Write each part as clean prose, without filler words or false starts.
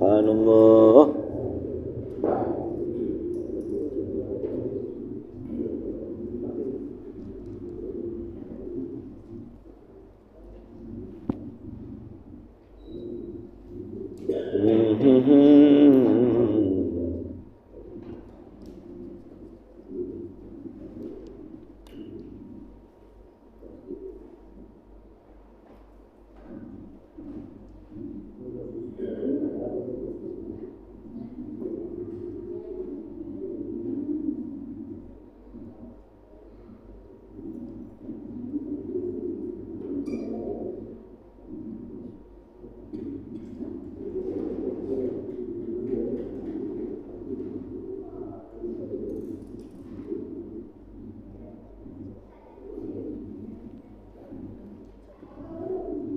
Subhanallah.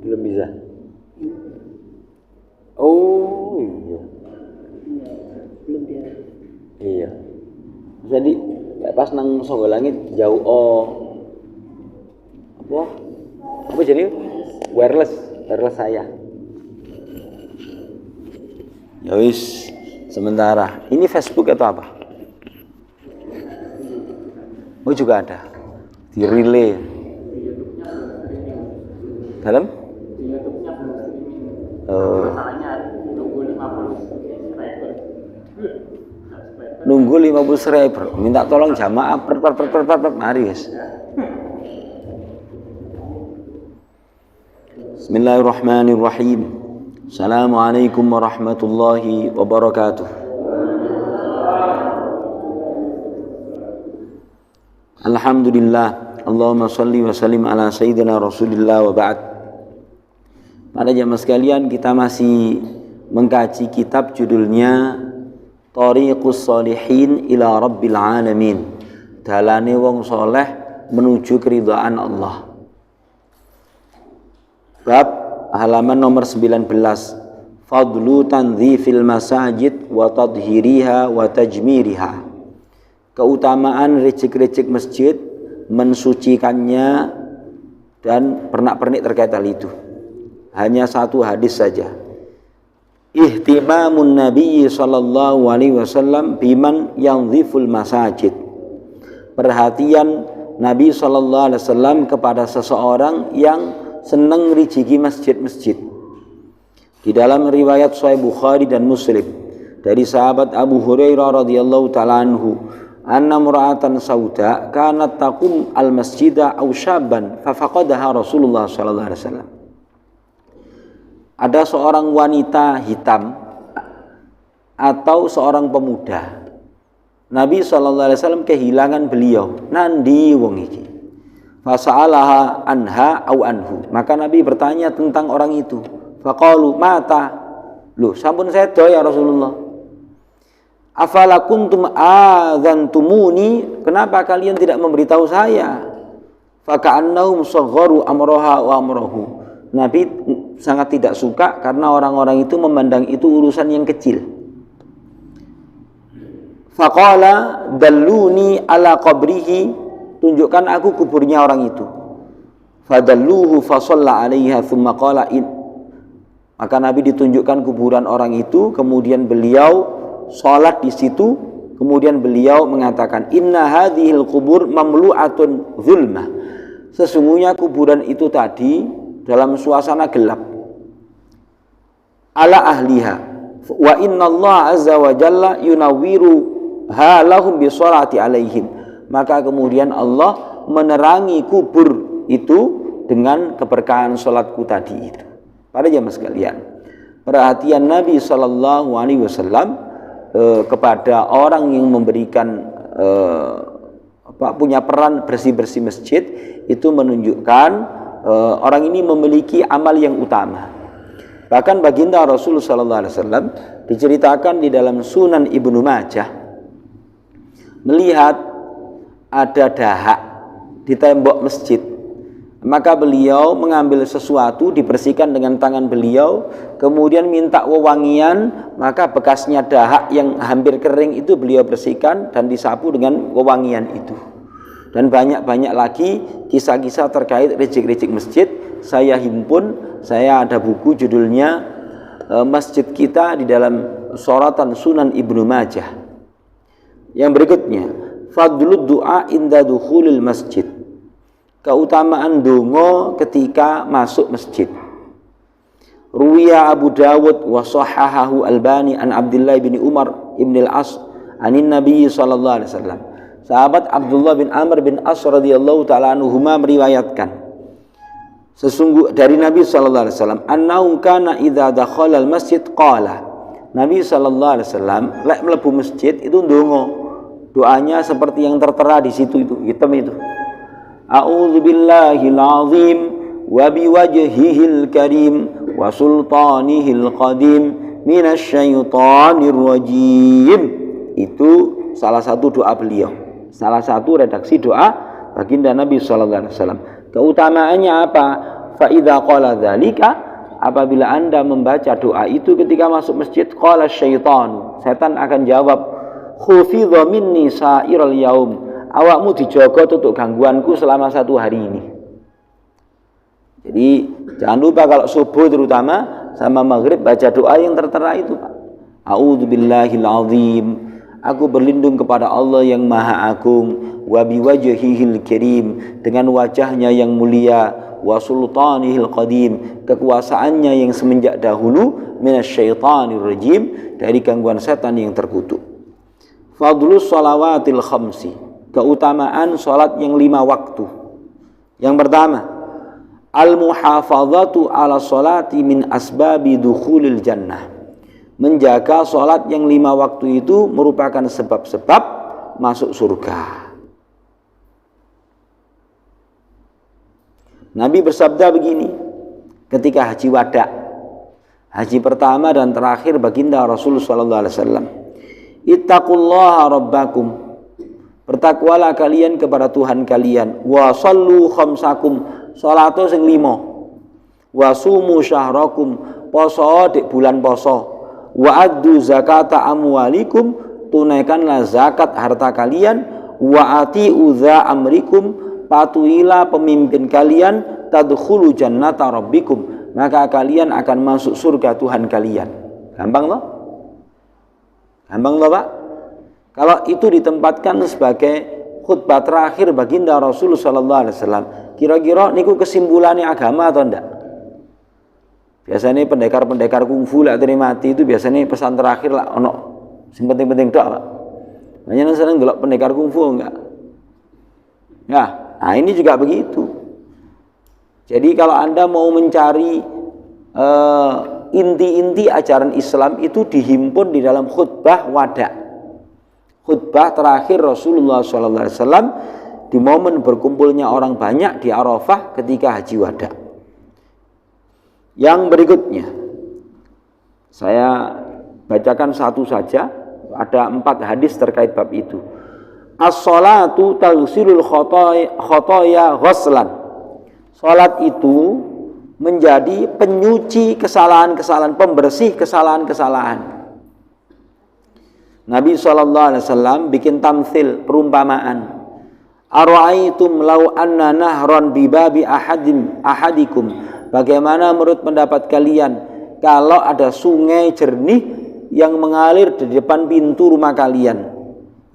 Belum bisa. Oh iya. Belum dia. Iya. Jadi pas nang Songo Langit jauh apa jadi wireless saya. Ya wis, sementara. Ini Facebook atau apa? Oh juga ada. Di relay. Dalam? Di YouTube-nya belum streaming. Oh. Masalahnya nunggu 50 subscriber. Nunggu 50 subscriber. Minta tolong jamaah per mari guys. Bismillahirrahmanirrahim. Assalamualaikum warahmatullahi wabarakatuh. Alhamdulillah. Allahumma salli wa sallim ala sayyidina Rasulillah wa ba'd. Pada jamaah sekalian, kita masih mengkaji kitab judulnya Thariqus Shalihin ila Rabbil Alamin. Dalane wong soleh menuju keridhaan Allah. Bab halaman nomor 19. Fadlu tanzifil masajid wa tadhhiriha wa tajmiriha. Keutamaan ricik-ricik masjid, mensucikannya dan pernak-pernik terkait hal itu. Hanya satu hadis saja. Ihtimamun Nabi sallallahu alaihi wasallam biman yanziful masajid. Perhatian Nabi sallallahu alaihi wasallam kepada seseorang yang senang rijiki masjid-masjid. Di dalam riwayat Sahih Bukhari dan Muslim dari sahabat Abu Hurairah radhiyallahu taala anhu, anna mura'atan sauda kanat taqum al-masjida aw syabban fa faqadaha Rasulullah sallallahu alaihi wasallam. Ada seorang wanita hitam atau seorang pemuda. Nabi SAW kehilangan beliau. Nandi wong iki. Fasa'alaha anha au anhu. Maka Nabi bertanya tentang orang itu. Faqalu mata. Loh, sampun sedo ya Rasulullah. Afala kuntum adzantumuni? Kenapa kalian tidak memberitahu saya? Faka'annahum sagharu amroha wa amrohu. Nabi sangat tidak suka karena orang-orang itu memandang itu urusan yang kecil. Faqala dalluni ala qabrihi, tunjukkan aku kuburnya orang itu. Fadalluhu fa shalla 'alaiha tsumma qala in. Maka Nabi ditunjukkan kuburan orang itu, kemudian beliau salat di situ, kemudian beliau mengatakan inna hadhil qubur mamlu'atun zulmah. Sesungguhnya kuburan itu tadi dalam suasana gelap ala ahliha wa inna Allah azza wa jalla yunawwiru halahum bi sholati alaihim. Maka kemudian Allah menerangi kubur itu dengan keberkahan salatku tadi itu. Para jamaah sekalian, perhatian Nabi sallallahu alaihi wasallam kepada orang yang memberikan punya peran bersih-bersih masjid itu menunjukkan orang ini memiliki amal yang utama. Bahkan baginda Rasulullah SAW diceritakan di dalam Sunan Ibnu Majah, melihat ada dahak di tembok masjid, maka beliau mengambil sesuatu, dibersihkan dengan tangan beliau, kemudian minta wewangian, maka bekasnya dahak yang hampir kering itu beliau bersihkan dan disapu dengan wewangian itu. Dan banyak-banyak lagi kisah-kisah terkait ricik-ricik masjid. Saya himpun, saya ada buku judulnya masjid kita di dalam sorotan Sunan Ibnu Majah. Yang berikutnya, fadlud du'a inda dukhulil masjid. Keutamaan donga ketika masuk masjid. Ruwiya Abu Dawud wa sahahahu Albani an Abdullah bin Umar ibn al-As anin Nabi sallallahu alaihi wasallam. Sahabat Abdullah bin Amr bin As radhiyallahu taala anhuma meriwayatkan dari Nabi sallallahu alaihi wasallam, annahu kana idza dakhala al-masjid qala. Nabi sallallahu alaihi wasallam lek mlebu masjid itu ndonga. Doanya seperti yang tertera di situ itu, hitam itu. A'udzu billahil azim wa biwajhihil karim wa sultanihil qadim minasyaitonir rajim. Itu salah satu doa beliau. Salah satu redaksi doa baginda Nabi sallallahu alaihi wasallam. Keutamaannya apa? Fa idza qala dzalika, apabila Anda membaca doa itu ketika masuk masjid, qala syaitan, setan akan jawab, khufidha minni sa'iral yaum, awakmu dijaga untuk gangguanku selama satu hari ini. Jadi jangan lupa kalau subuh terutama sama maghrib baca doa yang tertera itu, Pak. A'udzu billahil azim, aku berlindung kepada Allah yang maha agung, wa biwajhihil karim, dengan wajahnya yang mulia, wa sultanihil qadim, kekuasaannya yang semenjak dahulu, minasyaitonir rajim, dari gangguan setan yang terkutuk. Fadlus shalawatil khamsi, keutamaan salat yang 5 waktu. Yang pertama, al-muhafadzatu ala sholati min asbabi dukhulil jannah. Menjaga salat yang 5 waktu itu merupakan sebab-sebab masuk surga. Nabi bersabda begini ketika haji wada, haji pertama dan terakhir baginda Rasul sallallahu alaihi wasallam, ittaqullaha rabbakum, bertakwalah kalian kepada Tuhan kalian, wa sallu khamsakum, salatu sing 5, wa sumu syahrakum, poso di bulan poso, wa addu zakata amwalikum, tunaikanlah zakat harta kalian, wa ati'u dza amrikum, patuhilah pemimpin kalian, tadkhulu jannata rabbikum, maka kalian akan masuk surga Tuhan kalian. Gampang loh? Gampang loh, Pak? Kalau itu ditempatkan sebagai khutbah terakhir baginda Rasul sallallahu alaihi wasallam, kira-kira niku kesimpulannya agama atau enggak? Biasanya pendekar-pendekar kungfu lah mati itu biasanya pesan terakhir lah ono sing penting-penting tok, Pak. Banyak seneng delok pendekar kungfu enggak? Ya, nah ini juga begitu. Jadi kalau Anda mau mencari inti-inti ajaran Islam itu dihimpun di dalam khutbah wada, khutbah terakhir Rasulullah SAW di momen berkumpulnya orang banyak di Arafah ketika haji wada. Yang berikutnya saya bacakan satu saja, ada 4 hadis terkait bab itu. As-sholatu taghsilul khotoya ghuslan. Salat itu menjadi penyuci kesalahan-kesalahan, pembersih kesalahan-kesalahan. Nabi SAW bikin tamthil, perumpamaan. Ara'aitum law anna nahran bibabi ahadikum. Bagaimana menurut pendapat kalian kalau ada sungai jernih yang mengalir di depan pintu rumah kalian?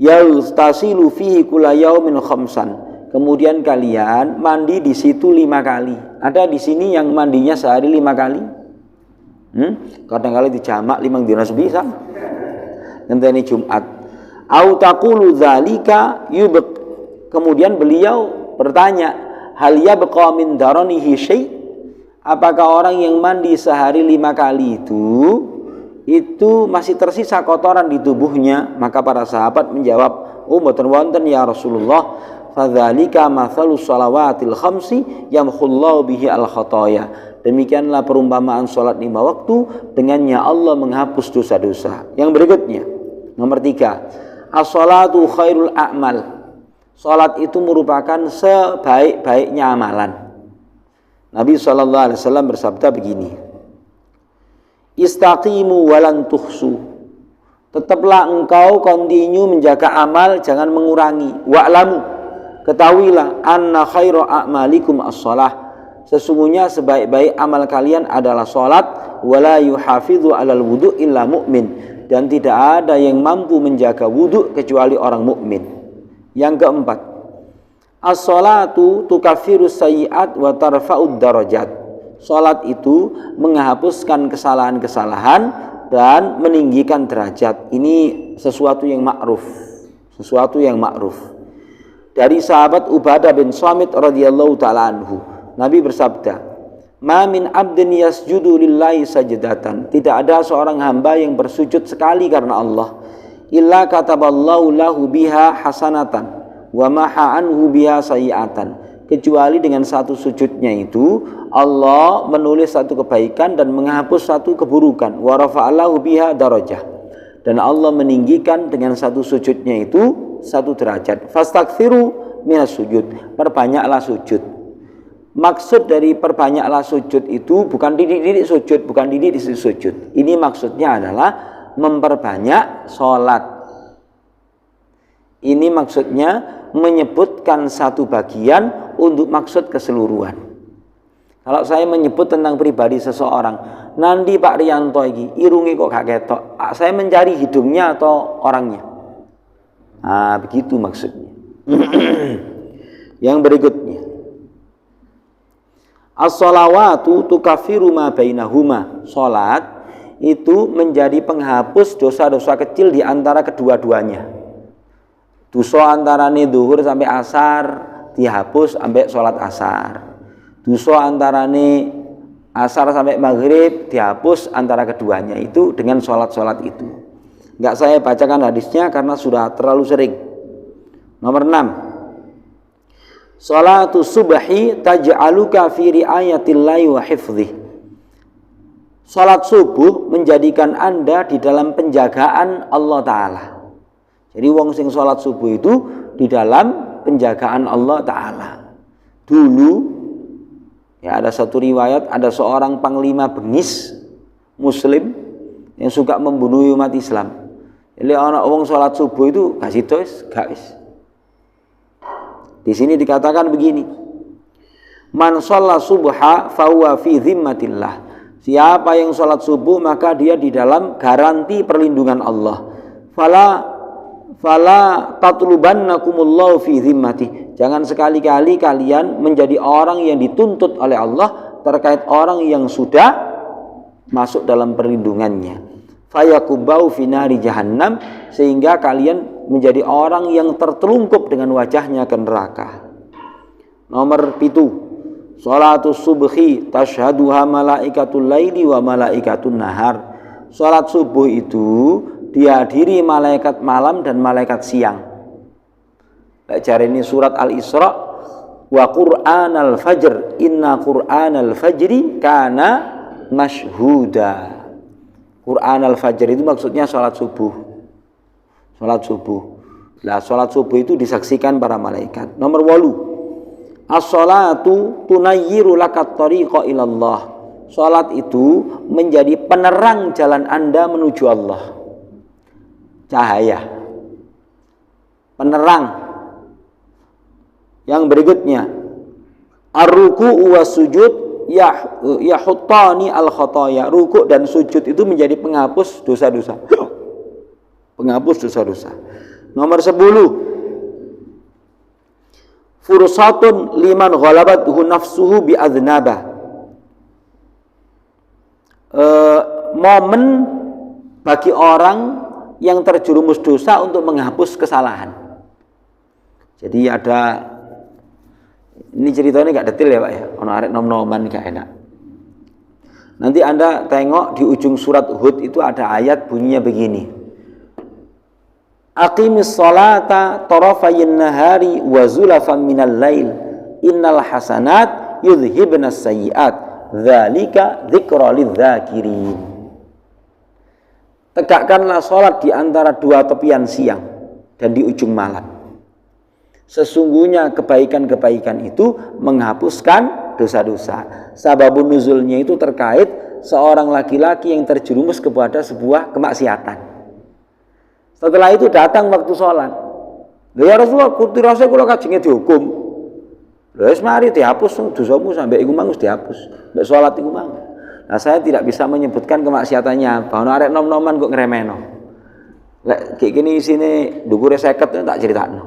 Yastasilu fihi kulla yaumin khamsan. Kemudian kalian mandi di situ 5 kali. Ada di sini yang mandinya sehari 5 kali? Kadang-kadang dijamak 5 dina bisa. Ngenteni Jumat. Au taqulu dzalika yubq. Kemudian beliau bertanya, hal yabqa min daranihi syai'? Apakah orang yang mandi sehari 5 kali itu masih tersisa kotoran di tubuhnya? Maka para sahabat menjawab, oh mboten wonten ya Rasulullah. Fadzalika mathalus shalawatil khamsi yamhullahu bihi al khotoya. Demikianlah perumpamaan salat 5 waktu, dengannya Allah menghapus dosa-dosa. Yang berikutnya, nomor 3, as-salatu khairul a'mal. Salat itu merupakan sebaik-baiknya amalan. Nabi SAW bersabda begini, istaqimu walan tuhsu. Tetaplah engkau continue menjaga amal, jangan mengurangi. Wa'lamu, ketahuilah, anna khairu a'malikum as-shalah. sesungguhnya sebaik-baik amal kalian adalah salat, wala yuhafidhu 'alal wudu' illa mu'min, dan tidak ada yang mampu menjaga wudu kecuali orang mukmin. Yang keempat, as-salatu tukaffirus sayyi'at wa tarfa'ud darajat. Salat itu menghapuskan kesalahan-kesalahan dan meninggikan derajat. Ini sesuatu yang ma'ruf. Dari sahabat Ubadah bin Samit radhiyallahu taala anhu, Nabi bersabda, "Ma min 'abdin yasjudu lillahi sajdatan." Tidak ada seorang hamba yang bersujud sekali karena Allah, illa kataballahu lahu biha hasanatan wa maha anhu biha sayiatan. Kecuali dengan satu sujudnya itu Allah menulis satu kebaikan dan menghapus satu keburukan. Wa rafa'allahu biha darajah, dan Allah meninggikan dengan satu sujudnya itu satu derajat. Fastaghfiru minas sujud, perbanyaklah sujud. Maksud dari perbanyaklah sujud itu bukan didik-didik sujud, bukan didik sujud. Ini maksudnya adalah memperbanyak sholat. Ini maksudnya menyebutkan satu bagian untuk maksud keseluruhan. Kalau saya menyebut tentang pribadi seseorang, nanti Pak Rianto ini irungi kok gak ketok, saya mencari hidungnya atau orangnya. Nah, begitu maksudnya. Yang berikutnya, as-shalawatu tukaffiru ma bainahuma. Salat itu menjadi penghapus dosa-dosa kecil di antara kedua-duanya. Dosa antarane zuhur sampai asar dihapus sampai sholat asar. Dosa antarane asar sampai maghrib dihapus antara keduanya itu dengan sholat-sholat itu. Enggak saya bacakan hadisnya karena sudah terlalu sering. Nomor 6, sholatu subhi taj'aluka fi riayatillahi wa hifdhih. Salat subuh menjadikan Anda di dalam penjagaan Allah Ta'ala. Jadi wong sing salat subuh itu di dalam penjagaan Allah Ta'ala. Dulu ya ada satu riwayat, ada seorang panglima bengis muslim yang suka membunuh umat Islam. Jadi orang wong salat subuh itu gak situs, guys. Di sini dikatakan begini, man shalla subha fahuwa fi dhimmatillah. Siapa yang sholat subuh maka dia di dalam garanti perlindungan Allah. Fala tatlubannakumullahu fi dhimmati. Jangan sekali-kali kalian menjadi orang yang dituntut oleh Allah terkait orang yang sudah masuk dalam perlindungannya. Fayakubau fi nari jahannam, sehingga kalian menjadi orang yang tertelungkup dengan wajahnya ke neraka. Nomor 7, sholatus subhi tashhaduha malaikatul laili wa malaikatun nahar. Sholat subuh itu dihadiri malaikat malam dan malaikat siang. Cari ini surat Al-Isra, wa Qur'anal fajr inna Qur'anal fajri kana mashhuda. Qur'anal fajr itu maksudnya sholat subuh. Sholat subuh. Nah, sholat subuh itu disaksikan para malaikat. Nomor 8, as-sholatu tunayyiru lakat tariqa ilallah. Sholat itu menjadi penerang jalan Anda menuju Allah. Cahaya, penerang. Yang berikutnya, ar-ruku'u wa sujud yahuttani al-khataya. Rukuk dan sujud itu menjadi penghapus dosa-dosa. Penghapus dosa-dosa. Nomor 10, fursatun liman ghalabathu nafsuhu bi adznaba. Momen bagi orang yang terjerumus dosa untuk menghapus kesalahan. Jadi ada, ini ceritanya gak detail ya Pak ya, ono arek nom-noman gak enak. Nanti Anda tengok di ujung surat Hud itu ada ayat bunyinya begini, aqimis sholata tarafayin nahari wa zulafan minal lail innal hasanat yudhibnas sayyiat dzalika dzikra lidzakirin. Tegakkanlah sholat di antara dua tepian siang dan di ujung malam. Sesungguhnya kebaikan-kebaikan itu menghapuskan dosa-dosa. Sababun nuzulnya itu terkait seorang laki-laki yang terjerumus kepada sebuah kemaksiatan. Setelah itu datang waktu sholat. Ya Rasulullah, kutirasa kula kajenge dihukum. Wis mari dihapus dosamu sampai iku mang wis dihapus. Mbek salat iku mang. Nah, saya tidak bisa menyebutkan kemaksiatannya. Bahwa arek nom-noman kok ngremeno. Lek kayak gini isine ndukure 50 tak critakno.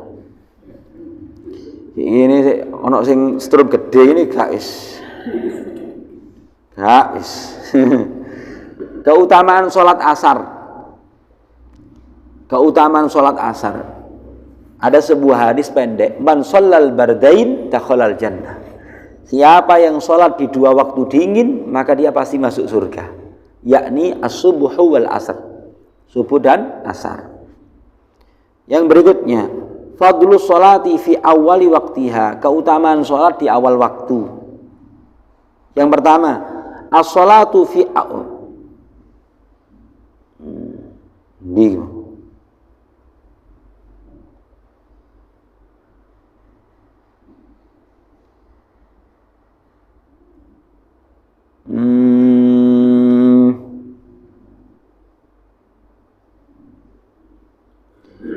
Ini ono sing strup gede ini gak wis. Gak wis. Keutamaan salat asar. Keutamaan salat asar. Ada sebuah hadis pendek, man shallal bardain dakhalal jannah. Siapa yang salat di dua waktu dingin, maka dia pasti masuk surga. Yakni as-subuhu wal asar. Subuh dan asar. Yang berikutnya, fadlus sholati fi awali waktiha, keutamaan sholat di awal waktu. Yang pertama, as-sholatu fi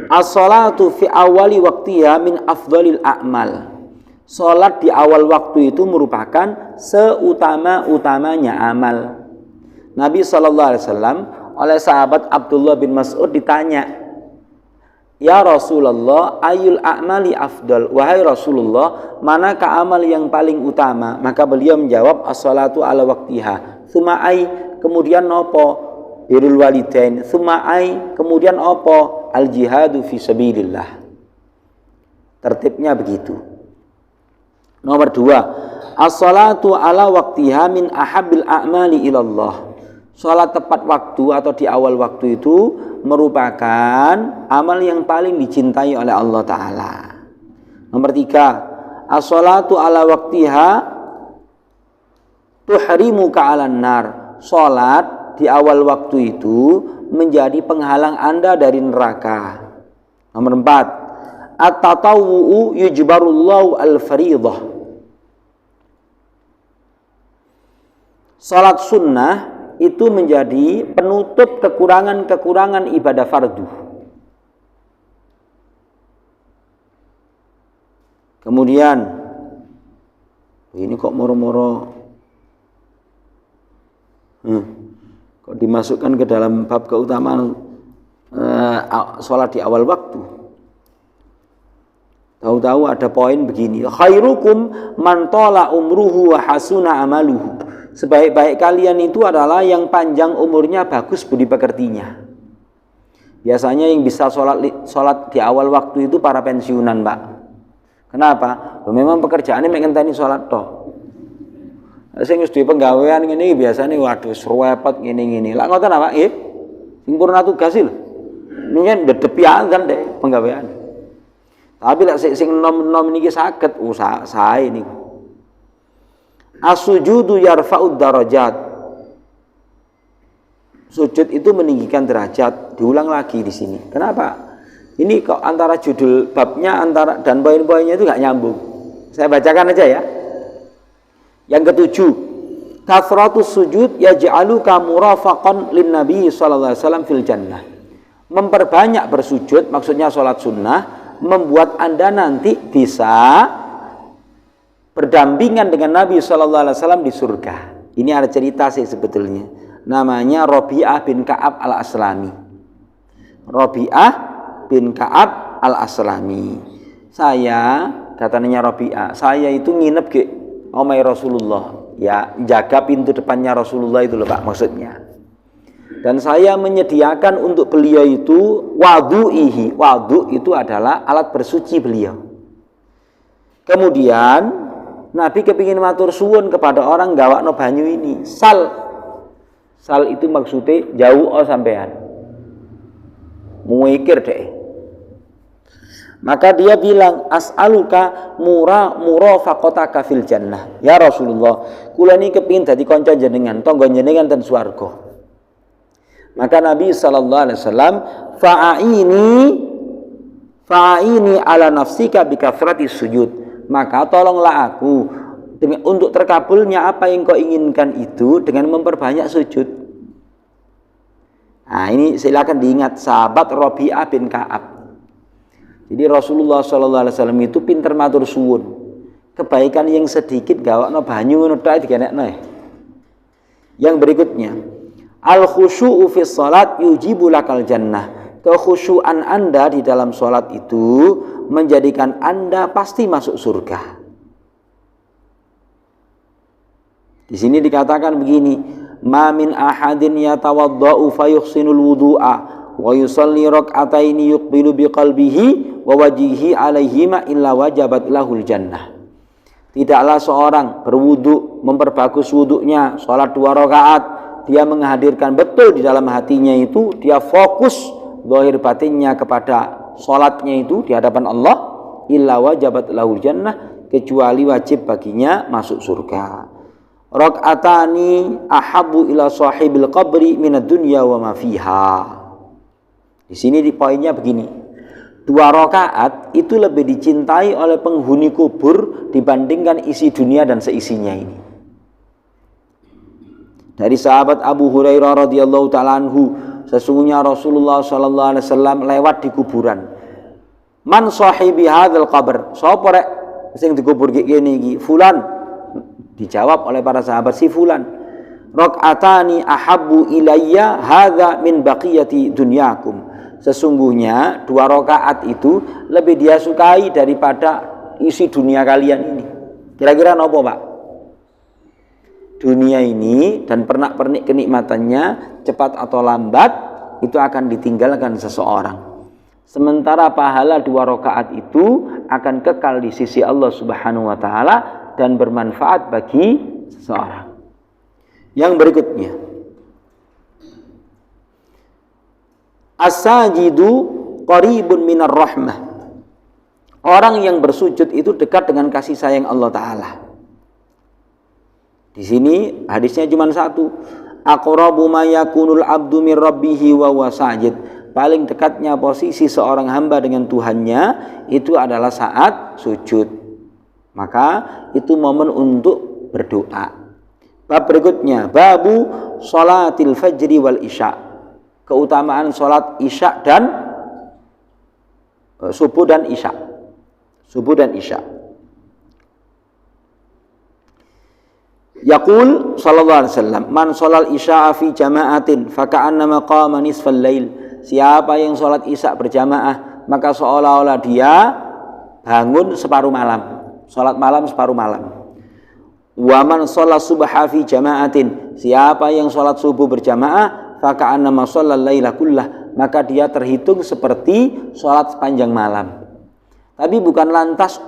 as-sholatu fi awali waktiha min afdhalil a'mal. Salat di awal waktu itu merupakan seutama-utamanya amal. Nabi SAW oleh sahabat Abdullah bin Mas'ud ditanya, "Ya Rasulullah, ayul a'mali afdal?" Wahai Rasulullah, manakah amal yang paling utama? Maka beliau menjawab, as-sholatu ala waktiha. Tsumma ai, kemudian nopo? Birrul walidain. Tsumma ai, kemudian opo? Al jihadu fi sabilillah. Tertibnya begitu. Nomor 2, as-salatu ala waktiha min ahabbil a'mali ilallah. Salat tepat waktu atau di awal waktu itu merupakan amal yang paling dicintai oleh Allah Ta'ala. Nomor 3, as-salatu ala waktiha tuhrimuka 'alan nar. Salat di awal waktu itu menjadi penghalang Anda dari neraka. Nomor 4, at-tatawwu yujbarullahu al-fariidah. Salat sunnah itu menjadi penutup kekurangan-kekurangan ibadah fardu. Kemudian ini kok moro-moro kok dimasukkan ke dalam bab keutamaan sholat di awal waktu. Tahu-tahu ada poin begini, khairukum man tala umruhu wa hasuna amaluhu. Sebaik-baik kalian itu adalah yang panjang umurnya, bagus budi pekertinya. Biasanya yang bisa sholat di awal waktu itu para pensiunan, Pak. Kenapa? Memang pekerjaannya ngenteni sholat toh. Sing wis duwe penggawean ngene biasane waduh repot ngene-ngene. Lah ngoten apa? Nggih. Sing purna tugas lho. Mungkin dedepi azan deh penggawean. Tapi lek sing nom-nom niki saged sae niku. As-sujudu yarfa'ud darajat. Sujud itu meninggikan derajat. Diulang lagi di sini. Kenapa? Ini kok antara judul babnya dan poin-poinnya itu enggak nyambung. Saya bacakan aja ya. Yang ketujuh, kathratus sujud yaj'aluka murafaqan lin nabi sallallahu alaihi wasallam fil jannah. Memperbanyak bersujud, maksudnya sholat sunnah, membuat Anda nanti bisa berdampingan dengan Nabi sallallahu alaihi wasallam di surga. Ini ada cerita sih sebetulnya. Namanya Rabi'ah bin Ka'ab al-Aslami. Rabi'ah bin Ka'ab al-Aslami. Saya, katanya Rabi'ah, saya itu nginep ke omai Rasulullah, ya jaga pintu depannya Rasulullah itu loh Pak maksudnya. Dan saya menyediakan untuk beliau itu wadu'ihi. Wadu itu adalah alat bersuci beliau. Kemudian Nabi kepingin matur suwun kepada orang gawakno banyu ini. Sal itu maksudnya jauh sampean. Muikir deh. Maka dia bilang, as'aluka murafaqataka fil jannah. Ya Rasulullah, kula niki kepingin dadi kanca jenengan, tangga jenengan ten swarga. Maka Nabi sallallahu alaihi wasallam, fa'ini ala nafsika bi kathrati sujud. Maka tolonglah aku untuk terkabulnya apa yang kau inginkan itu dengan memperbanyak sujud. Nah, ini silakan diingat sahabat Rabi'ah bin Ka'ab. Jadi Rasulullah SAW itu pinter matur suwun. kebaikan yang sedikit gawakno banyu ngono tok digenekno ya. Yang berikutnya, al khusyu'u fi shalat yujibu lakal jannah. Kekhusyuan Anda di dalam salat itu menjadikan Anda pasti masuk surga. Di sini dikatakan begini, ma min ahadin yatawaddau fayuhsinul wudu'a wa yusalli rak'ataini yuqbilu biqalbihi wa wajhihi alaihima illa wajabat lahul jannah. Tidaklah seorang berwudu, memperbagus wudunya, salat 2 rakaat, dia menghadirkan betul di dalam hatinya itu, dia fokus zahir batinnya kepada salatnya itu di hadapan Allah, illa wajabat lahul jannah, kecuali wajib baginya masuk surga. Rak'atani ahabbu ila sahibil qabri minad dunya wa ma fiha. Di sini di poinnya begini. 2 rakaat itu lebih dicintai oleh penghuni kubur dibandingkan isi dunia dan seisinya ini. Dari sahabat Abu Hurairah radhiyallahu taala anhu, sesungguhnya Rasulullah sallallahu alaihi wasallam lewat di kuburan. Man sahibi hadzal qabr? Sapa rek sing dikubur kene iki? Fulan. Dijawab oleh para sahabat, si fulan. Rak'atani ahabbu ilayya hadza min baqiyati dunyakum. Sesungguhnya 2 rakaat itu lebih dia sukai daripada isi dunia kalian ini. Kira-kira apa, Pak? Dunia ini dan pernak-pernik kenikmatannya cepat atau lambat itu akan ditinggalkan seseorang. Sementara pahala 2 rakaat itu akan kekal di sisi Allah Subhanahu wa taala dan bermanfaat bagi seseorang. Yang berikutnya, as-sajidu qaribun minar rahmah. Orang yang bersujud itu dekat dengan kasih sayang Allah taala. Di sini hadisnya cuma satu. Aqrabu ma yakunul abdu min rabbih wa huwa sajid. Paling dekatnya posisi seorang hamba dengan Tuhannya itu adalah saat sujud. Maka itu momen untuk berdoa. Bab berikutnya, babu sholatil fajri wal isya. Keutamaan sholat isya dan subuh dan isya. Subuh dan isya. Yaqul sallallahu alaihi wasallam, man sholal isya fi jama'atin faka'annama qama nisfal lail. Siapa yang sholat isya berjamaah, maka seolah-olah dia bangun separuh malam. Sholat malam separuh malam. Wa man sholat subha fi jama'atin. Siapa yang sholat subuh berjamaah, faka'annama sholal laila kullah, maka dia terhitung seperti sholat sepanjang malam. Tapi bukan lantas,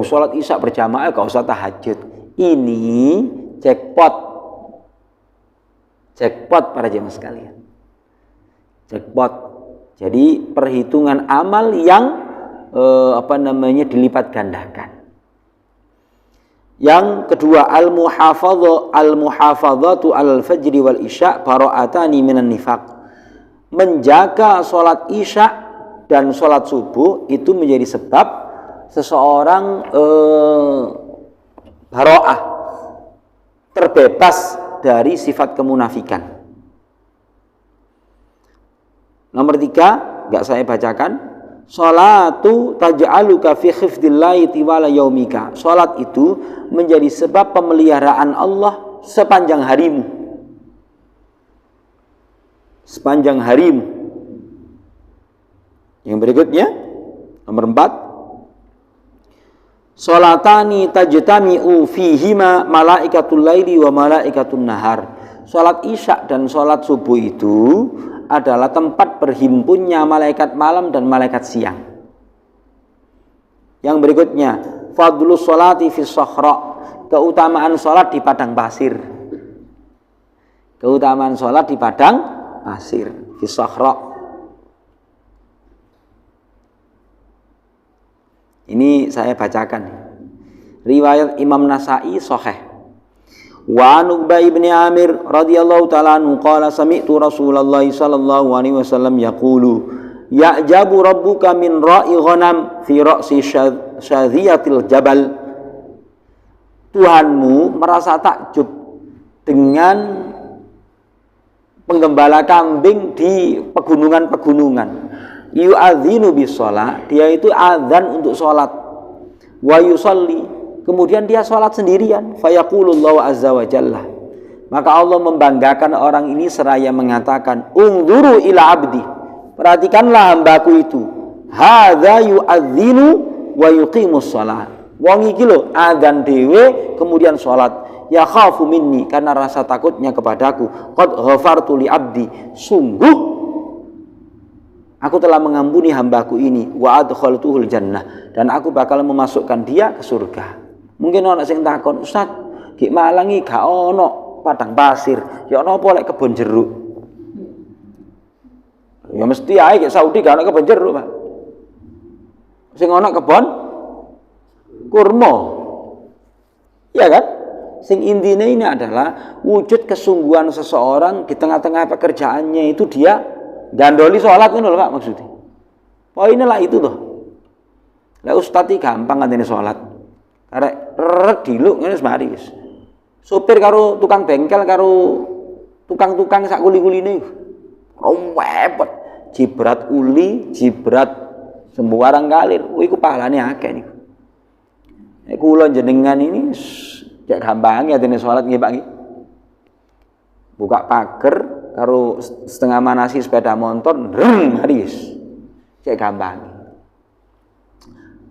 sholat isya berjamaah gak usah tahajud. Ini jackpot. Jackpot para jemaah sekalian. Jackpot. Jadi perhitungan amal yang dilipat gandakan. Yang kedua, al-muhafadzatu al-fajri wal isya bara'atani minan nifaq. Menjaga sholat isya dan sholat subuh itu menjadi sebab seseorang bara'ah, terbebas dari sifat kemunafikan. Nomor 3, enggak saya bacakan. Sholatu taj'aluka fi khifdillahi tiwala yaumika. Sholat itu menjadi sebab pemeliharaan Allah sepanjang harimu. Sepanjang harimu. Yang berikutnya, nomor 4. Sholatani tajtami'u fihima malaikatul laili wa malaikatun nahar. Sholat isya dan sholat subuh itu adalah tempat berhimpunnya malaikat malam dan malaikat siang. Yang berikutnya, fadlus sholati fis sakhra. Keutamaan sholat di padang pasir. Keutamaan sholat di padang pasir, fis sakhra. Ini saya bacakan. Riwayat Imam Nasa'i sahih. Wa Uqbah bin Amir radhiyallahu ta'ala anhu qala sami'tu Rasulullah sallallahu alaihi wasallam yaqulu ya'jabu rabbuka min ra'i ghanam fi ra'si syadhiyatil jabal. Tuhanmu merasa takjub dengan penggembala kambing di pegunungan-pegunungan. Yu'adzinu bis shalah, dia itu azan untuk salat. Wa yusalli, kemudian dia sholat sendirian, fayaqulullahu azza wa jalla, maka Allah membanggakan orang ini seraya mengatakan, unzuru ila abdi, perhatikanlah hambaku itu, hadza yu'adzinu wa yuqimus shalah, wong iki lho adzan dhewe kemudian sholat, ya khafu minni, karena rasa takutnya kepadaku, qad ghafartu li abdi, sungguh aku telah mengampuni hambaku ini, wa adkhaltuhul jannah, dan aku bakal memasukkan dia ke surga. Mungkin orang sing takon, Ustaz, ki Malangi gak ono padang pasir, ya ono apa lek kebon jeruk? Ya mesti ae ki Saudi gak ono kebon jeruk, Pak. Sing ono kebon kurma. Ya kan? Sing intinya ini adalah wujud kesungguhan seseorang di tengah-tengah pekerjaannya itu dia gandoli sholat itu loh Pak maksudnya. Poinnya lah itu tuh. Lah ustadz gampang nganteni sholat. Karek diluk ngene semari wis. Sopir karo tukang bengkel karo tukang-tukang sak kuli-kuline. Repot. Jibrat uli, jibrat sembarang kalir. Iku pahalane akeh niku. Nek kula jenengan ini cek gampang ya nganteni sholat nggih Pak nggih. Buka pager karo setengah manasi sepeda motor, maris, cek gampang.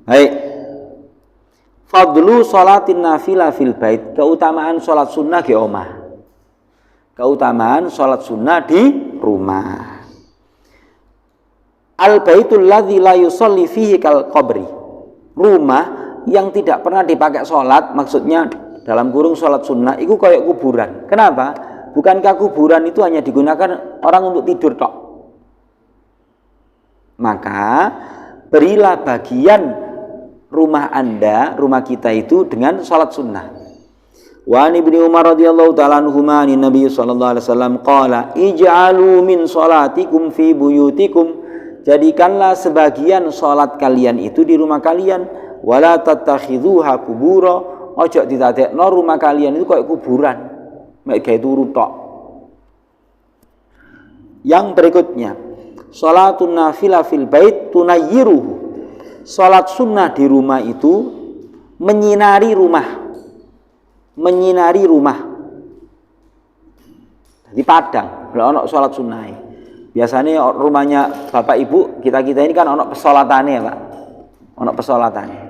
Baik. Fadlu sholatin nafilah fil bait, keutamaan sholat sunnah di omah. Keutamaan sholat sunnah di rumah. Al baitul ladzi la yusalli fihi kal qabri. Rumah yang tidak pernah dipakai sholat, maksudnya dalam kurung sholat sunnah, itu kayak kuburan. Kenapa? Bukankah kuburan itu hanya digunakan orang untuk tidur tok? Maka berilah bagian rumah Anda, rumah kita itu dengan salat sunnah. Wa Ibnu Umar radhiyallahu ta'ala anhuma an Nabi sallallahu alaihi wasallam qala ij'alu min salatikum fi buyutikum, jadikanlah sebagian salat kalian itu di rumah kalian, wala tattakhidhuha qubura, ojo ditadekno rumah kalian itu kayak kuburan. Mek gawe turu tok. Yang berikutnya, salatun nafilah fil bait tunayyiruhu. Salat sunnah di rumah itu menyinari rumah. Menyinari rumah. Di padang, kalau ono salat sunnah. Biasanya rumahnya Bapak Ibu, kita-kita ini kan ono pesolatannya, Pak. Ono pesolatannya.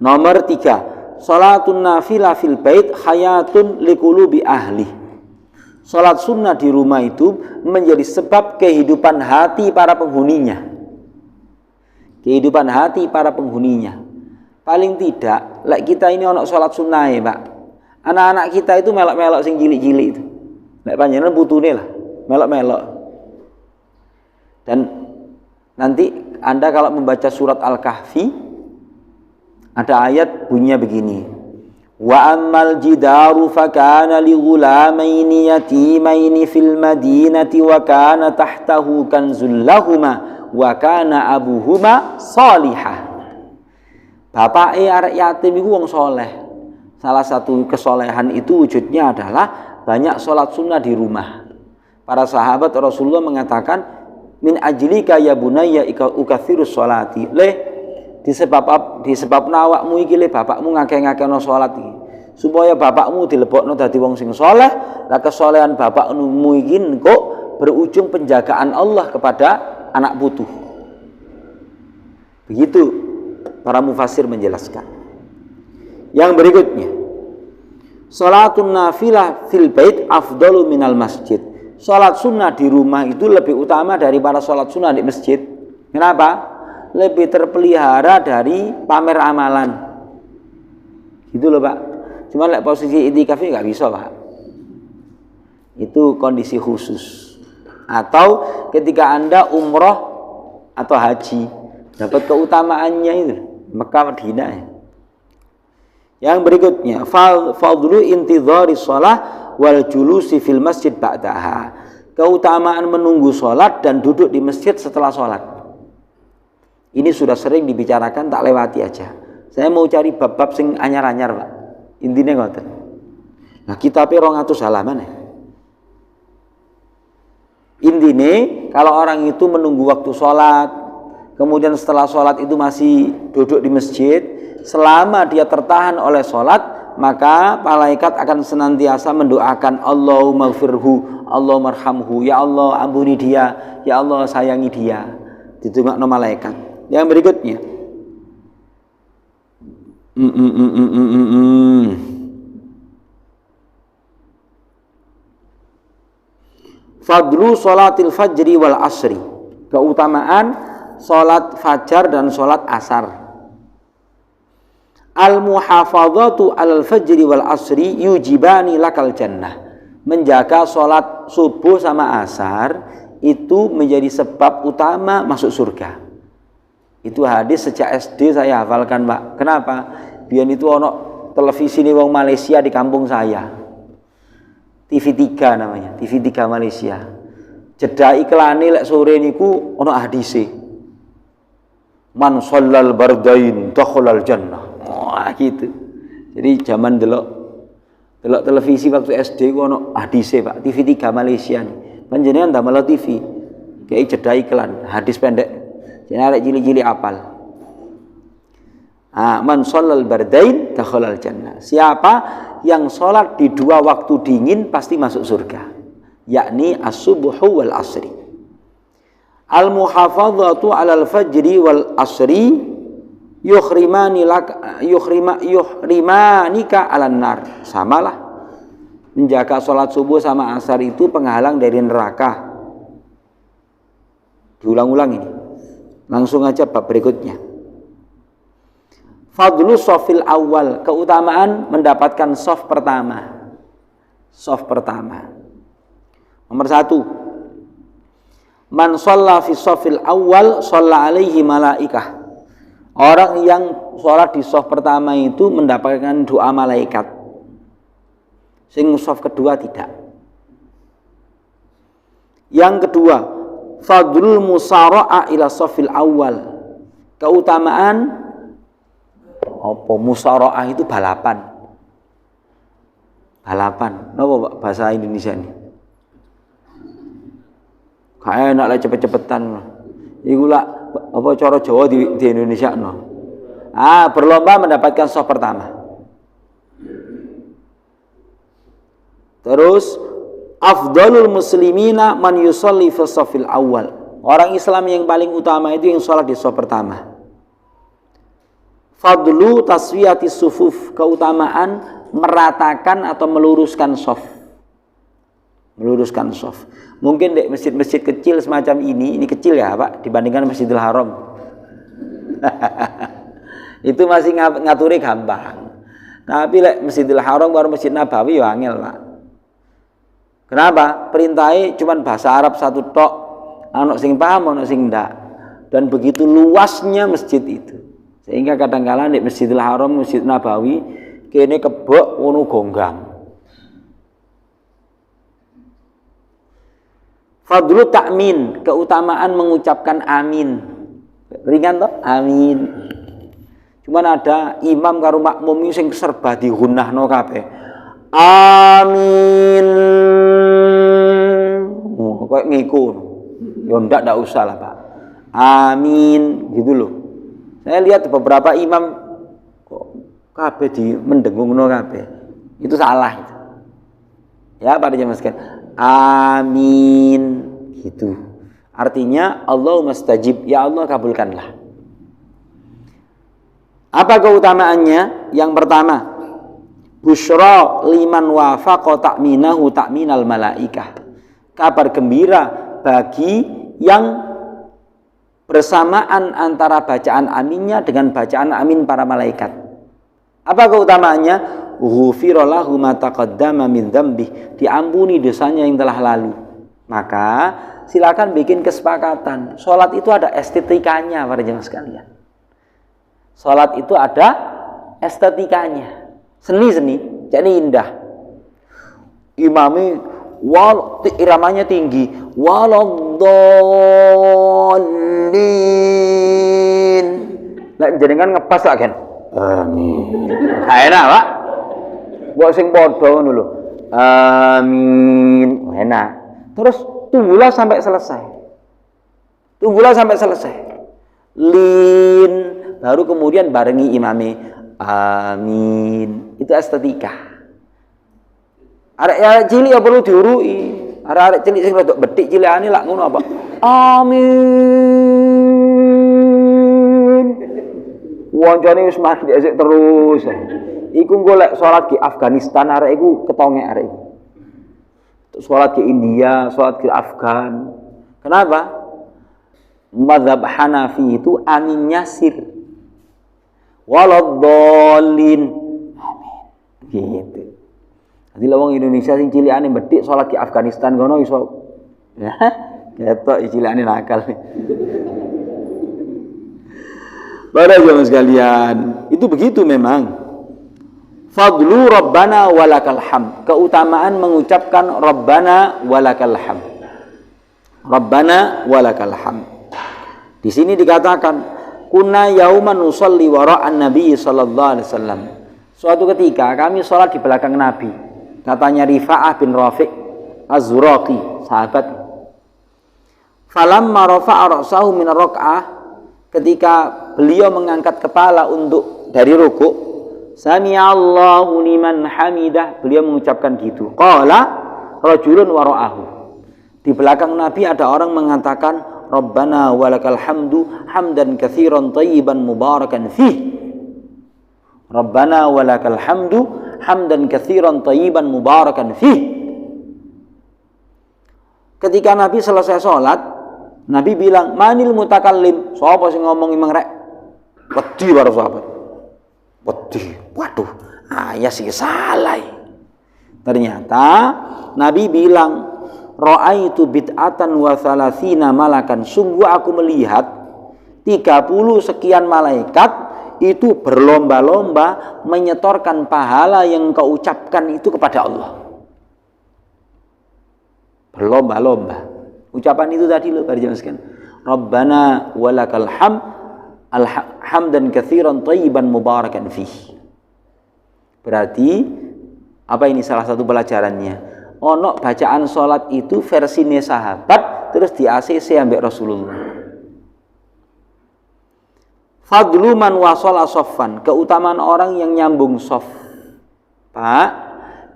Nomor 3, salatun nafilah fil bait hayatun liqulubi ahli. Salat sunnah di rumah itu menjadi sebab kehidupan hati para penghuninya. Kehidupan hati para penghuninya. Paling tidak, lek kita ini ono salat sunnah ya, Pak. Anak-anak kita itu melok-melok sing cilik-cilik itu. Lek panjenengan putune lah, melok-melok. Dan nanti Anda kalau membaca surat Al-Kahfi, ada ayat bunyinya begini. Wa ammal jidaru fakana li ghulamaini yatimaini fil madinati wa kana tahtahu kanzul lahuma wa kana abuhuma salihah. Bapake arek yatim iku wong saleh. Salah satu kesolehan itu wujudnya adalah banyak sholat sunnah di rumah. Para sahabat Rasulullah mengatakan, min ajlika ya bunayya ukathirus sholati. Disebab awakmu iki le bapakmu ngakeh-ngakehno salat iki. Supaya bapakmu dilebokno dadi wong sing saleh, lah kesolehan bapakmu iki kok berujung penjagaan Allah kepada anak putu. Begitu para mufassir menjelaskan. Yang berikutnya, salatun nafilah fil bait afdalu minal masjid. Salat sunnah di rumah itu lebih utama daripada salat sunnah di masjid. Kenapa? Lebih terpelihara dari pamer amalan. Gitu loh Pak. Cuma like posisi itikafnya nggak bisa Pak. Itu kondisi khusus. Atau ketika Anda umroh atau haji, dapat keutamaannya itu Mekah Madinah. Yang berikutnya, fadlu intidhari shalah wal julusi fil masjid ba'daha. Keutamaan menunggu sholat dan duduk di masjid setelah sholat. Ini sudah sering dibicarakan, tak lewati aja. Saya mau cari bab-bab sing anyar-anyar, Pak. Intinya ngoten. Nah, kitabnya 200 halaman ya. Intinya kalau orang itu menunggu waktu sholat, kemudian setelah sholat itu masih duduk di masjid, selama dia tertahan oleh sholat, maka malaikat akan senantiasa mendoakan Allahumma gfirhu, Allahumma arhamhu, ya Allah ampuni dia, ya Allah sayangi dia. Ditunggu malaikat. Yang berikutnya, fadlu sholatil fajri wal asri, keutamaan sholat fajar dan sholat asar. Al muhafadzatu al fajri wal asri yujibani lakal jannah, menjaga sholat subuh sama asar itu menjadi sebab utama masuk surga. Itu hadis sejak SD saya hafalkan, Pak. Kenapa? Biar itu ono televisi nih wong Malaysia di kampung saya, TV3 namanya, TV3 Malaysia. Jeda iklane lek sore niku ono hadise. Man shallal bardain dakhalal jannah. Wah gitu. Jadi zaman delok televisi waktu SD ku ono hadise, Pak. TV3 Malaysia nih. Panjenengan ndamel TV. Kayak jeda iklan, hadis pendek. Jadi arek cilik-cilik apal. Man shallal bardain dakhalal jannah. Siapa yang sholat di dua waktu dingin pasti masuk surga, yakni as-subuhu wal asri. Al-muhafadzatu 'alal fajri wal asri yuhrimanika 'alan nar. Samalah, menjaga sholat subuh sama asar itu penghalang dari neraka. Diulang-ulang ini. Langsung aja bab berikutnya. Fadlu shofil awal, keutamaan mendapatkan shof pertama. Shof pertama. Nomor 1. Man shalla fi shofil awal shalla alaihi malaikah. Orang yang sholat di shof pertama itu mendapatkan doa malaikat. Sing shof kedua tidak. Yang kedua, fadlul musara'a ila shofil awal. Keutamaan apa musaraah itu balapan. Balapan. Napa Pak bahasa Indonesia ini? Kayak enak lah cepet-cepetan. Iku lah apa cara Jawa di Indonesia no. Berlomba mendapatkan shof pertama. Terus afdalul muslimina man yusalli fi shofil awal. Orang Islam yang paling utama itu yang sholat di shof pertama. Fadlu taswiyati sufuf, keutamaan meratakan atau meluruskan shaf. Meluruskan shaf. Mungkin di masjid-masjid kecil semacam ini kecil ya Pak dibandingkan Masjidil Haram. Itu masih ngaturi gampang. Tapi lek Masjidil Haram baru Masjid Nabawi ya angel, Pak. Kenapa? Perintahnya cuma bahasa Arab satu tok. Ana sing paham, ana sing ndak. Dan begitu luasnya masjid itu. Sehingga kadang-kala di Masjidil Haram, Masjid Nabawi kene kebok ngono gonggang. Fadlu ta'min, keutamaan mengucapkan amin. Ringan toh? Amin. Cuman ada imam karo makmum sing serba dihunahno kabeh. Amin. Kok ngiku. Ya ndak usah lah, Pak. Amin gitu loh. Saya lihat beberapa imam kok kabeh di mendengungno kabeh. Itu salah itu. Ya, pada jamaah sekalian. Amin gitu. Artinya Allahumma stajib, ya Allah kabulkanlah. Apa keutamaannya? Yang pertama, busyra liman wafaqa ta'minahu ta'minal malaikah. Kabar gembira bagi yang bersamaan antara bacaan aminnya dengan bacaan amin para malaikat. Apa keutamaannya? Ghufira lahu ma taqaddama min dzambih, diampuni dosanya yang telah lalu. Maka silakan bikin kesepakatan. Salat itu ada estetikanya para jemaah sekalian. Salat itu ada estetikanya. Seni-seni, jadi indah. Imami iramanya tinggi, waladdallin. Lah jenengan ngepas lah kan. Amin. Enak, Pak. Mbok sing padha ngono lho. Amin. Enak. Terus tunggulah sampai selesai. Tunggulah sampai selesai. lin, baru kemudian barengi imame amin. Itu estetika. Arek cilik ya perlu diurui. Arek cilik sing rada betik cilikane lak ngono apa? Amin. Woncone wis mandi sik terus. Iku golek salat di Afghanistan, arek iku ketongek arek iku. Salat ke India, salat ke Afgan. Kenapa? Mazhab Hanafi itu aminnya sir. Waladhdallin. Amin. Gitu. Jadi lawang Indonesia sing cilikane bedik salat ke Afghanistan kono iso ya ketok cilikane nakal. Para jamaah sekalian, itu begitu memang. Fadlu Rabbana walakal hamd. Keutamaan mengucapkan Rabbana walakal hamd. Rabbana walakal hamd. Di sini dikatakan kunna yauman nusalli wara'an Nabi sallallahu alaihi wasallam. Suatu ketika kami sholat di belakang Nabi. Katanya Rifa'ah bin Rafiq Az-Zuraqi, sahabat. Falamma rafa'a ra'sahu min ar-rak'ah, ketika beliau mengangkat kepala dari rukuk, Sami'allahu liman hamidah, beliau mengucapkan gitu. Qala rajulun wara'ahu. Di belakang Nabi ada orang mengatakan Rabbana walakal hamdu hamdan katsiran thayyiban mubarakan fih. Rabbana walakal hamdu hamdan katsiran thayyiban mubarakan fih. Ketika Nabi selesai sholat, Nabi bilang, "Manil mutakallim?" Sapa sing ngomong imang rek? Wedi para sahabat. Wedi. Waduh, ayah sih salah. Ternyata Nabi bilang, "Ra'aitu bid'atan wa thalathina malakan." Sungguh aku melihat 30 sekian malaikat itu berlomba-lomba menyetorkan pahala yang kau ucapkan itu kepada Allah. Berlomba-lomba. Ucapan itu tadi loh, para jemaah sekalian. Rabbana walakal hamdan katsiran thayyiban mubarakan fih. Berarti apa ini salah satu pelajarannya? Ono bacaan sholat itu versinya sahabat terus di ACC ambek Rasulullah. Fadlu man wasala soffan, keutamaan orang yang nyambung sof. Pak,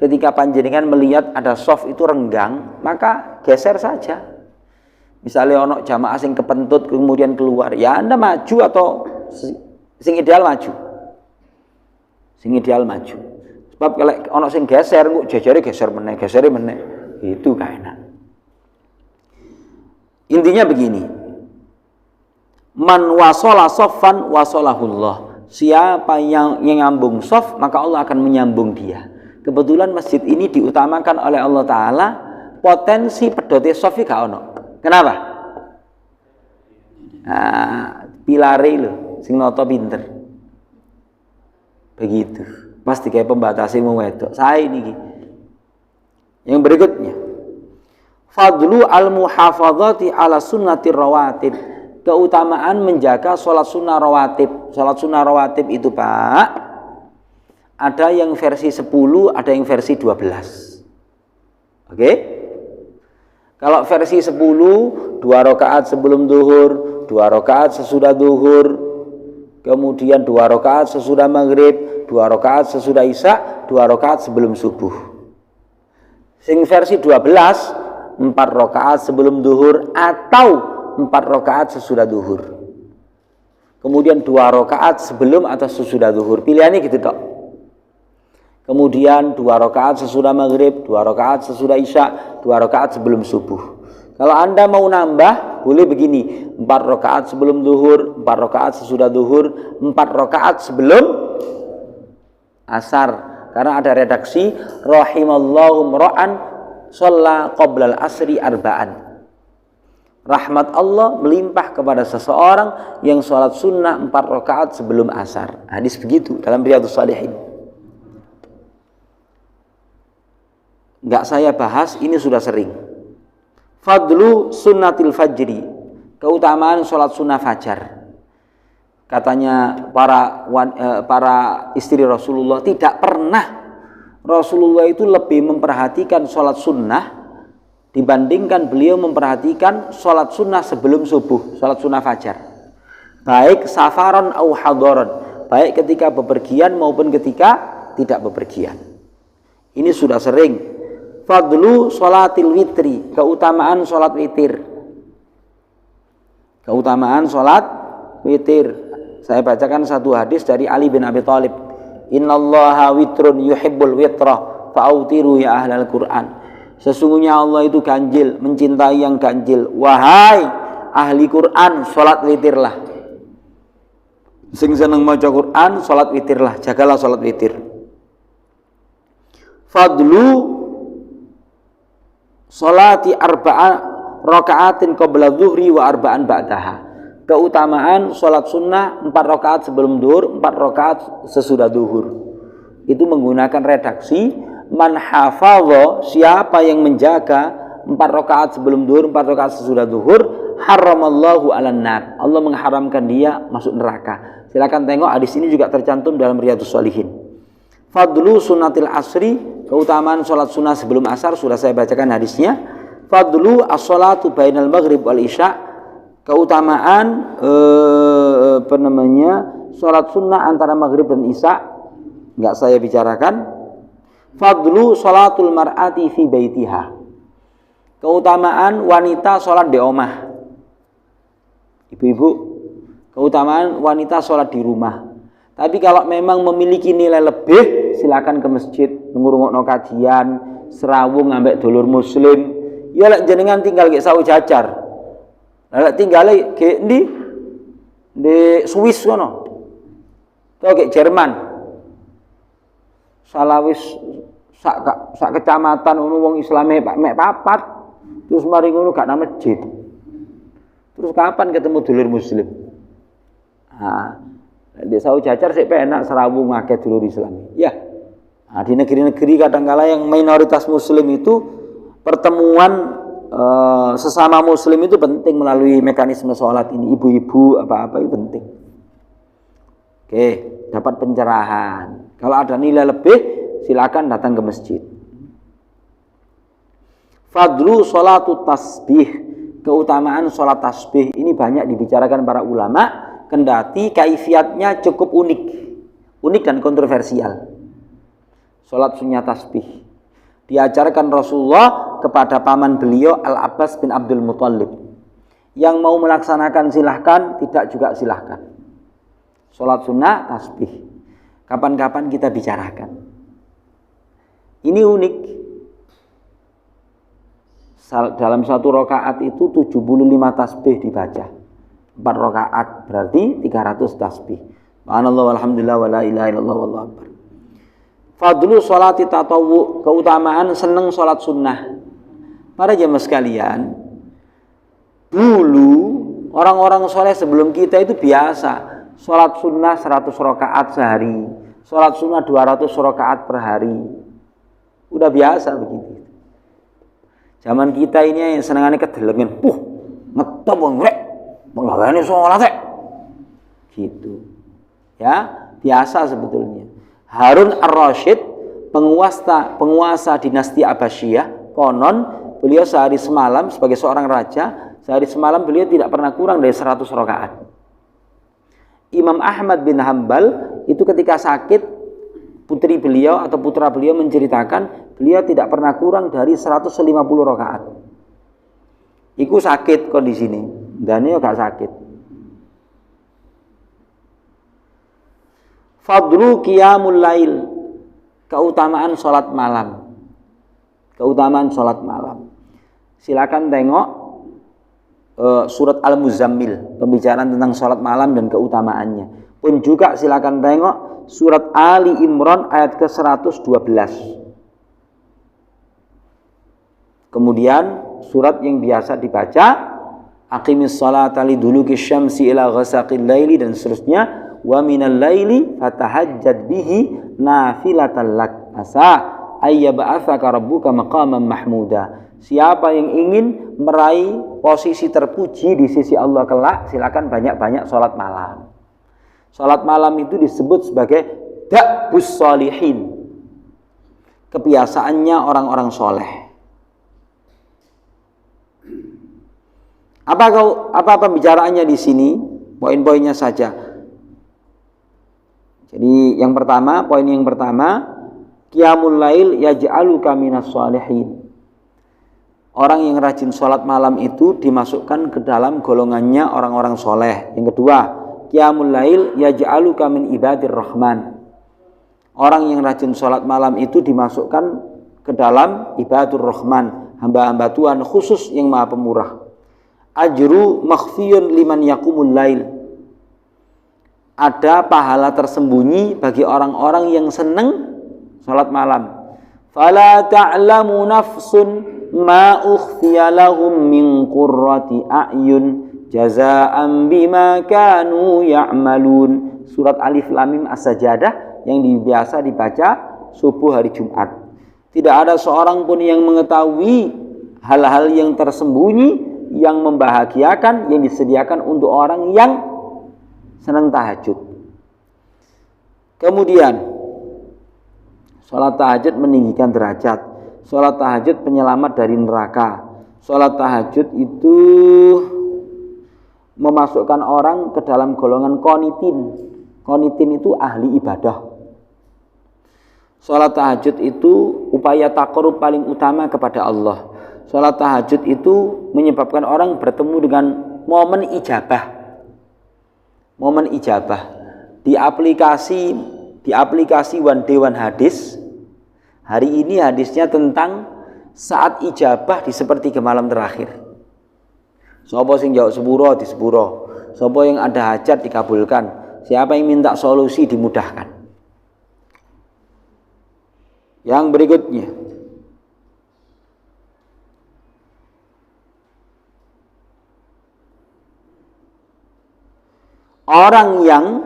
ketika panjenengan melihat ada sof itu renggang, maka geser saja. Misalnya ono jamaah sing kepentut kemudian keluar, ya Anda maju atau sing ideal maju. Sing ideal maju. Sebab kalau ono sing geser, kok jajare geser meneh. Itu gak enak. Intinya begini. Man wasala soffan wasolahullah. Siapa yang nyambung sof, maka Allah akan menyambung dia. Kebetulan masjid ini diutamakan oleh Allah Ta'ala. Potensi pedote sof gak ono. Kenapa? Nah, pilare lho, sing nata pinter. Begitu. Pasti kayak pembatasi wedok. Saya ini. Yang berikutnya. Fadlu al-muhafadzati ala sunnatir rawatib. Keutamaan menjaga sholat sunnah rawatib. Sholat sunnah rawatib itu Pak, ada yang versi 10, ada yang versi 12. Oke? Kalau versi 10, 2 rakaat sebelum duhur, 2 rakaat sesudah duhur, kemudian 2 rakaat sesudah maghrib, 2 rakaat sesudah isya, 2 rakaat sebelum subuh. Sing versi 12, 4 rakaat sebelum duhur atau 4 rakaat sesudah duhur. Kemudian 2 rakaat sebelum atau sesudah duhur. Pilihannya gitu tok. Kemudian 2 rakaat sesudah maghrib, 2 rakaat sesudah isya, 2 rakaat sebelum subuh. Kalau Anda mau nambah, boleh begini. 4 rakaat sebelum duhur, 4 rakaat sesudah duhur, 4 rakaat sebelum asar. Karena ada redaksi rahimallahu mra'an shalla qoblal asri arba'an. Rahmat Allah melimpah kepada seseorang yang sholat sunnah 4 rakaat sebelum asar. Hadis begitu dalam Riyadhus Shalihin. Enggak saya bahas, ini sudah sering. Fadlu sunnatil fajri, keutamaan sholat sunnah fajar. Katanya para istri Rasulullah, tidak pernah Rasulullah itu lebih memperhatikan sholat sunnah dibandingkan beliau memperhatikan sholat sunnah sebelum subuh, sholat sunnah fajar. baik safaron au hadaron, baik ketika bepergian maupun ketika tidak bepergian. Ini sudah sering. Fadlu sholatil witri, keutamaan sholat witir. Keutamaan sholat witir. Saya bacakan satu hadis dari Ali bin Abi Thalib. Innallaha witrun yuhibbul witra fa'autiru ya ahlal Qur'an. Sesungguhnya Allah itu ganjil, mencintai yang ganjil. Wahai ahli Quran, sholat witirlah. Sing seneng maca Quran, sholat witirlah. Jagalah sholat witir. Fadlu sholati arba'an raka'atin qabla dhuhri wa arba'an ba'daha. Keutamaan sholat sunnah 4 rakaat sebelum duhur, 4 rakaat sesudah duhur. Itu menggunakan redaksi man hafadha, siapa yang menjaga 4 rakaat sebelum duhur, 4 rakaat sesudah duhur, haramallahu 'alan nar. Allah mengharamkan dia masuk neraka. Silakan tengok hadis ini juga tercantum dalam Riyadhus Shalihin. Fadlu sunnatil asri, keutamaan sholat sunnah sebelum asar, sudah saya bacakan hadisnya. Fadlu as-sholatu bainal maghrib wal isya, keutamaan sholat sunnah antara maghrib dan isya, enggak saya bicarakan. Fadlu sholatul mar'ati fi baitiha, keutamaan wanita sholat di rumah. Ibu-ibu, keutamaan wanita sholat di rumah. Tapi kalau memang memiliki nilai lebih, silakan ke masjid, ngrungokno kajian, serawung ambek dulur muslim. Ya lek jenengan tinggal ke Sawu Jajar. Lek tinggal ke di Swiss kono. Atau ke Jerman. Salawis sak kecamatan ngono wong Islame mek papat. Terus mari ngono gak nang masjid. Terus kapan ketemu dulur muslim? Nah, di Sawu Jajar sik penak serawung akeh dulur Islam. Ya. Nah, di negeri-negeri kadangkala yang minoritas muslim itu pertemuan sesama muslim itu penting melalui mekanisme sholat ini. Ibu-ibu apa-apa itu penting. Oke, dapat pencerahan. Kalau ada nilai lebih, silakan datang ke masjid. Fadlu sholatu tasbih, keutamaan sholat tasbih ini banyak dibicarakan para ulama. Kendati kaifiatnya cukup unik dan kontroversial. Sholat sunnah tasbih diajarkan Rasulullah kepada paman beliau Al-Abbas bin Abdul Muthalib. Yang mau melaksanakan silahkan, tidak juga silahkan. Sholat sunnah tasbih kapan-kapan kita bicarakan. Ini unik. Dalam satu rakaat itu 75 tasbih dibaca. 4 rakaat berarti 300 tasbih. Subhanallah walhamdulillah wala ilaha illallah wallahu akbar. Fadlu sholati tatawwu, keutamaan seneng sholat sunnah. Para jemaah sekalian, dulu orang-orang soleh sebelum kita itu biasa sholat sunnah 100 rakaat sehari, sholat sunnah 200 rakaat per hari. Udah biasa begitu. Zaman kita ini yang senengannya kedelengen, ngetop ngrek, menggaweane sholat gitu. Ya, biasa sebetulnya. Harun Ar-Rasyid, penguasa dinasti Abbasiyah, konon beliau sehari semalam sebagai seorang raja, sehari semalam beliau tidak pernah kurang dari 100 rakaat. Imam Ahmad bin Hambal itu ketika sakit, putri beliau atau putra beliau menceritakan beliau tidak pernah kurang dari 150 rakaat. Iku sakit kondisi ini, dan ini gak sakit. Fadlu qiyamul lail, keutamaan sholat malam. Keutamaan sholat malam. Silakan tengok surat Al-Muzammil, pembicaraan tentang sholat malam dan keutamaannya. Pun juga silakan tengok surat Ali Imran ayat ke-112. Kemudian surat yang biasa dibaca, aqimis sholata liduluki syamsi ila ghasaqil laili, dan seterusnya. Wa minal laili fatahajjad bihi nafilatan lak asa ayyab'atsaka rabbuka maqaman mahmuda. Siapa yang ingin meraih posisi terpuji di sisi Allah kelak, silakan banyak-banyak sholat malam. Sholat malam itu disebut sebagai da'bus sholihin, kebiasaannya orang-orang soleh. Apa pembicaraannya di sini? poin-poinnya saja. Jadi poin yang pertama, qiyamul lail yaj'aluka minas shalihin. Orang yang rajin sholat malam itu dimasukkan ke dalam golongannya orang-orang soleh. Yang kedua, qiyamul lail yaj'aluka min ibadir rahman. Orang yang rajin sholat malam itu dimasukkan ke dalam ibadur rahman, hamba-hamba Tuhan khusus yang maha pemurah. Ajru makhfiyun liman yaqumul lail. Ada pahala tersembunyi bagi orang-orang yang senang sholat malam. Fala ta'lamu nafsun ma ukhfiya lahum min qurrati a'yun jazaa'an bima kanu ya'malun. Surat Alif Lam Mim As-Sajdah yang biasa dibaca subuh hari Jumat. Tidak ada seorang pun yang mengetahui hal-hal yang tersembunyi yang membahagiakan yang disediakan untuk orang yang senang tahajud. Kemudian sholat tahajud meninggikan derajat. Sholat tahajud penyelamat dari neraka. Sholat tahajud itu memasukkan orang ke dalam golongan qanitin. Qanitin itu ahli ibadah. Sholat tahajud itu upaya taqarrub paling utama kepada Allah. Sholat tahajud itu menyebabkan orang bertemu dengan momen ijabah. Momen ijabah. Di aplikasi One Day One Hadis, hari ini hadisnya tentang saat ijabah di sepertiga malam terakhir. Sapa sing jawab sepuro di sepuro, sapa yang ada hajat dikabulkan, siapa yang minta solusi dimudahkan. Yang berikutnya, orang yang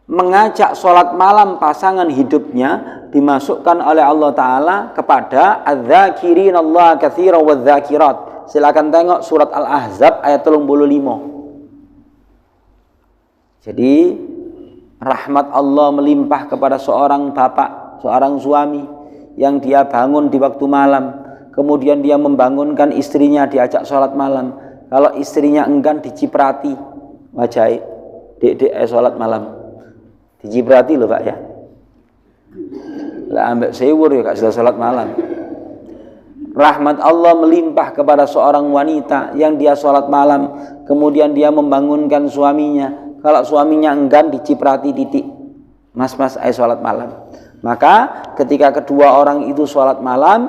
mengajak sholat malam pasangan hidupnya dimasukkan oleh Allah Ta'ala kepada adz-dzakirin Allah katsiran wadz-dzakirat. Silakan tengok surat Al-Ahzab ayat 35. Jadi rahmat Allah melimpah kepada seorang bapak, seorang suami yang dia bangun di waktu malam, kemudian dia membangunkan istrinya diajak sholat malam. Kalau istrinya enggan diciprati wajah dek sholat malam, diciprati loh Pak ya. Lah ambek sewur ya gak jelas salat malam. Rahmat Allah melimpah kepada seorang wanita yang dia salat malam, kemudian dia membangunkan suaminya. Kalau suaminya enggan diciprati titik. Mas ayo salat malam. Maka ketika kedua orang itu salat malam,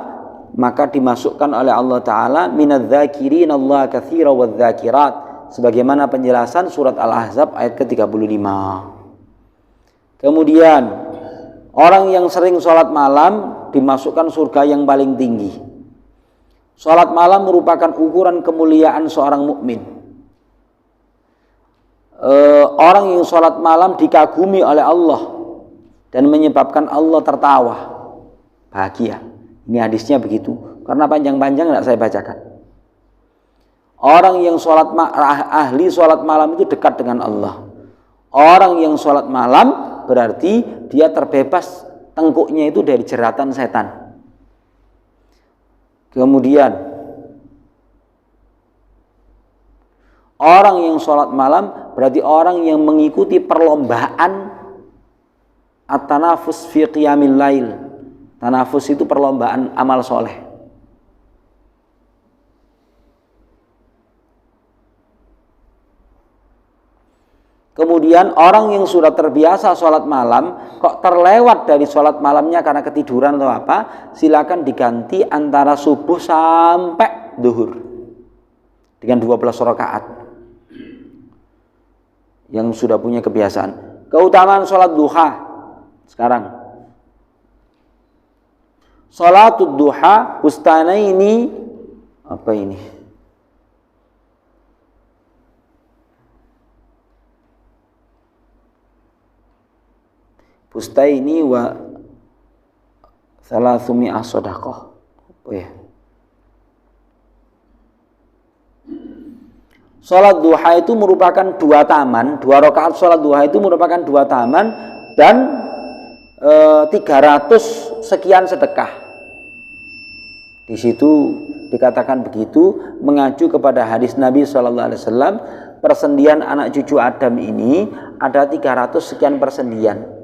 maka dimasukkan oleh Allah Ta'ala minadz-dzakirin Allah katsiran wadz-dzakirat, sebagaimana penjelasan surat Al-Ahzab ayat ke-35. Kemudian orang yang sering sholat malam dimasukkan surga yang paling tinggi. Sholat malam merupakan ukuran kemuliaan seorang mukmin. Orang yang sholat malam dikagumi oleh Allah dan menyebabkan Allah tertawa, bahagia. Ini hadisnya begitu. Karena panjang-panjang tidak saya bacakan. Orang yang ahli sholat malam itu dekat dengan Allah. Orang yang sholat malam berarti dia terbebas tengkuknya itu dari jeratan setan. Kemudian orang yang sholat malam berarti orang yang mengikuti perlombaan at-tanafus fi qiyamil lail. Tanafus itu perlombaan amal soleh. Kemudian orang yang sudah terbiasa sholat malam kok terlewat dari sholat malamnya karena ketiduran atau apa, silakan diganti antara subuh sampai duhur dengan 12 rakaat yang sudah punya kebiasaan. Keutamaan sholat duha sekarang. Sholatud duha bustanaini apa ini? Bustaini wa salasumi as-shadaqah. Apa ya? Salat duha itu merupakan dua taman, 2 rakaat salat duha itu merupakan 2 taman dan 300 sekian sedekah. Di situ dikatakan begitu mengacu kepada hadis Nabi sallallahu alaihi wasallam, persendian anak cucu Adam ini ada 300 sekian persendian.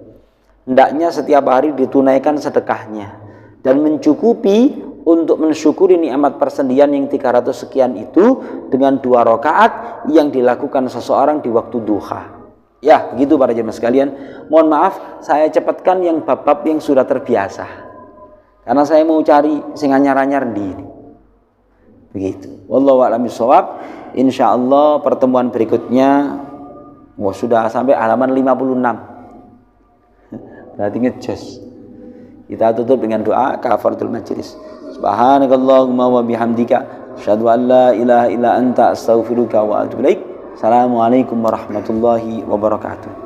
Hendaknya setiap hari ditunaikan sedekahnya dan mencukupi untuk mensyukuri nikmat persendian yang 300 sekian itu dengan 2 rakaat yang dilakukan seseorang di waktu duha. Ya, begitu para jemaah sekalian. Mohon maaf, saya cepatkan yang bab-bab yang sudah terbiasa. Karena saya mau cari sing anyar-anyar di ini. Begitu. Wallahu a'lam bishawab. Insyaallah pertemuan berikutnya sudah sampai halaman 56. Berarti ngejos. Kita tutup dengan doa kafaratul majlis. Subhanakallahumma wa bihamdika asyhadu an la ilaha illa anta astaghfiruka wa atubu ilaik. Assalamualaikum warahmatullahi wabarakatuh.